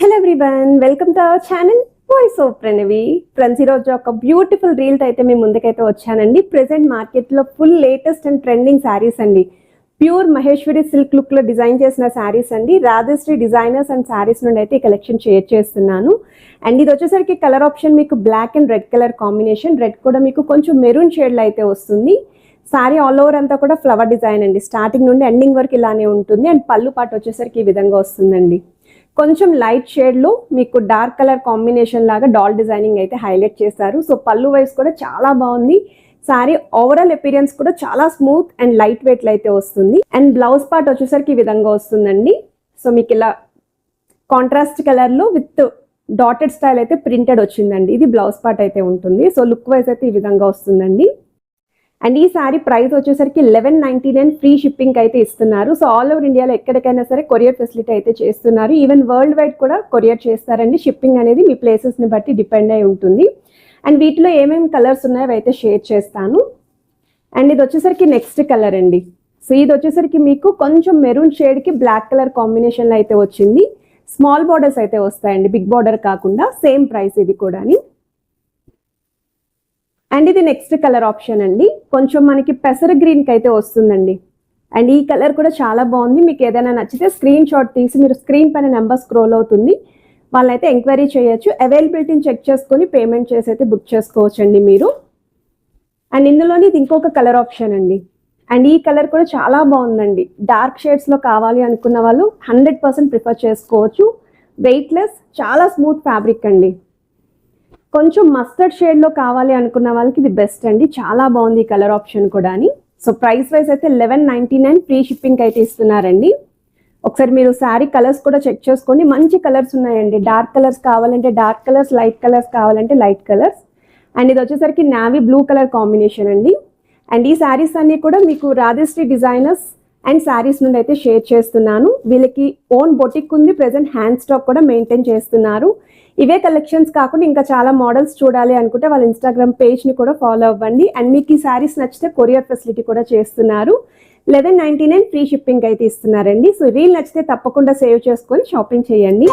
Hello everyone, welcome to our channel voice of Pranavi. Friends, ఈరోజు ఒక beautiful reel అయితే మీ ముందుకైతే వచ్చానండి. ప్రెసెంట్ మార్కెట్లో full latest and trending saris అండి. ప్యూర్ మహేశ్వరి సిల్క్ లుక్లో డిజైన్ చేసిన శారీస్ అండి. రాధశ్రీ డిజైనర్స్ అండ్ శారీస్ నుండి అయితే ఈ కలెక్షన్ షేర్ చేస్తున్నాను. అండ్ ఇది వచ్చేసరికి కలర్ ఆప్షన్ మీకు black and red colour combination. Red కూడా మీకు కొంచెం మెరూన్ షేడ్లో అయితే వస్తుంది. శారీ ఆల్ ఓవర్ అంతా కూడా ఫ్లవర్ డిజైన్ అండి. స్టార్టింగ్ నుండి ఎండింగ్ వరకు ఇలానే ఉంటుంది. అండ్ పళ్ళు పాటు వచ్చేసరికి ఈ విధంగా వస్తుందండి. కొంచెం లైట్ షేడ్లో మీకు డార్క్ కలర్ కాంబినేషన్ లాగా డాల్ డిజైనింగ్ అయితే హైలైట్ చేశారు. సో పళ్ళు వైజ్ కూడా చాలా బాగుంది. శారీ ఓవరాల్ అపీరియన్స్ కూడా చాలా స్మూత్ అండ్ లైట్ వెయిట్లో అయితే వస్తుంది. అండ్ బ్లౌజ్ పార్ట్ వచ్చేసరికి ఈ విధంగా వస్తుందండి. సో మీకు ఇలా కాంట్రాస్ట్ కలర్లో విత్ డాటెడ్ స్టైల్ అయితే ప్రింటెడ్ వచ్చిందండి. ఇది బ్లౌజ్ పార్ట్ అయితే ఉంటుంది. సో లుక్ వైజ్ అయితే ఈ విధంగా వస్తుందండి. అండ్ ఈ శారీ ప్రైస్ వచ్చేసరికి 1199 ఫ్రీ షిప్పింగ్ అయితే ఇస్తున్నారు. సో ఆల్ ఓవర్ ఇండియాలో ఎక్కడికైనా సరే కొరియర్ ఫెసిలిటీ అయితే చేస్తున్నారు. ఈవెన్ వరల్డ్ వైడ్ కూడా కొరియర్ చేస్తారండి. షిప్పింగ్ అనేది మీ ప్లేసెస్ని బట్టి డిపెండ్ అయి ఉంటుంది. అండ్ వీటిలో ఏమేమి కలర్స్ ఉన్నాయో అయితే షేర్ చేస్తాను. అండ్ ఇది వచ్చేసరికి నెక్స్ట్ కలర్ అండి. సో ఇది వచ్చేసరికి మీకు కొంచెం మెరూన్ షేడ్కి బ్లాక్ కలర్ కాంబినేషన్లో అయితే వచ్చింది. స్మాల్ బార్డర్స్ అయితే వస్తాయండి, బిగ్ బార్డర్ కాకుండా. సేమ్ ప్రైస్ ఇది కూడా. అండ్ ఇది నెక్స్ట్ కలర్ ఆప్షన్ అండి. కొంచెం మనకి పెసర గ్రీన్కి అయితే వస్తుందండి. అండ్ ఈ కలర్ కూడా చాలా బాగుంది. మీకు ఏదైనా నచ్చితే స్క్రీన్ షాట్ తీసి మీరు స్క్రీన్ పైన నెంబర్ స్క్రోల్ అవుతుంది, వాళ్ళైతే ఎంక్వైరీ చేయొచ్చు. అవైలబిలిటీని చెక్ చేసుకొని పేమెంట్ చేసి అయితే బుక్ చేసుకోవచ్చు అండి మీరు. అండ్ ఇందులోని ఇది ఇంకొక కలర్ ఆప్షన్ అండి. అండ్ ఈ కలర్ కూడా చాలా బాగుందండి. డార్క్ షేడ్స్లో కావాలి అనుకున్న వాళ్ళు 100% ప్రిఫర్ చేసుకోవచ్చు. వెయిట్లెస్, చాలా స్మూత్ ఫ్యాబ్రిక్ అండి. కొంచెం మస్టర్డ్ షేడ్లో కావాలి అనుకున్న వాళ్ళకి ఇది బెస్ట్ అండి. చాలా బాగుంది ఈ కలర్ ఆప్షన్ కూడా. సో ప్రైస్ వైజ్ అయితే 1199 ఫ్రీ షిప్పింగ్ అయితే ఇస్తున్నారండి. ఒకసారి మీరు శారీ కలర్స్ కూడా చెక్ చేసుకోండి. మంచి కలర్స్ ఉన్నాయండి. డార్క్ కలర్స్ కావాలంటే డార్క్ కలర్స్, లైట్ కలర్స్ కావాలంటే లైట్ కలర్స్. అండ్ ఇది వచ్చేసరికి నావీ బ్లూ కలర్ కాంబినేషన్ అండి. అండ్ ఈ శారీస్ అన్నీ కూడా మీకు రాధశ్రీ డిజైనర్స్ అండ్ శారీస్ నుండి అయితే షేర్ చేస్తున్నాను. వీళ్ళకి ఓన్ బొటిక్ ఉంది. ప్రెసెంట్ హ్యాండ్ స్టాక్ కూడా మెయింటైన్ చేస్తున్నారు. ఇవే కలెక్షన్స్ కాకుండా ఇంకా చాలా మోడల్స్ చూడాలి అనుకుంటే వాళ్ళ ఇన్స్టాగ్రామ్ పేజ్ని కూడా ఫాలో అవ్వండి. అండ్ మీకు ఈ శారీస్ నచ్చితే కొరియర్ ఫెసిలిటీ కూడా చేస్తున్నారు. 1199 ఫ్రీ షిప్పింగ్ అయితే ఇస్తున్నారండి. సో రీల్ నచ్చితే తప్పకుండా సేవ్ చేసుకొని షాపింగ్ చేయండి.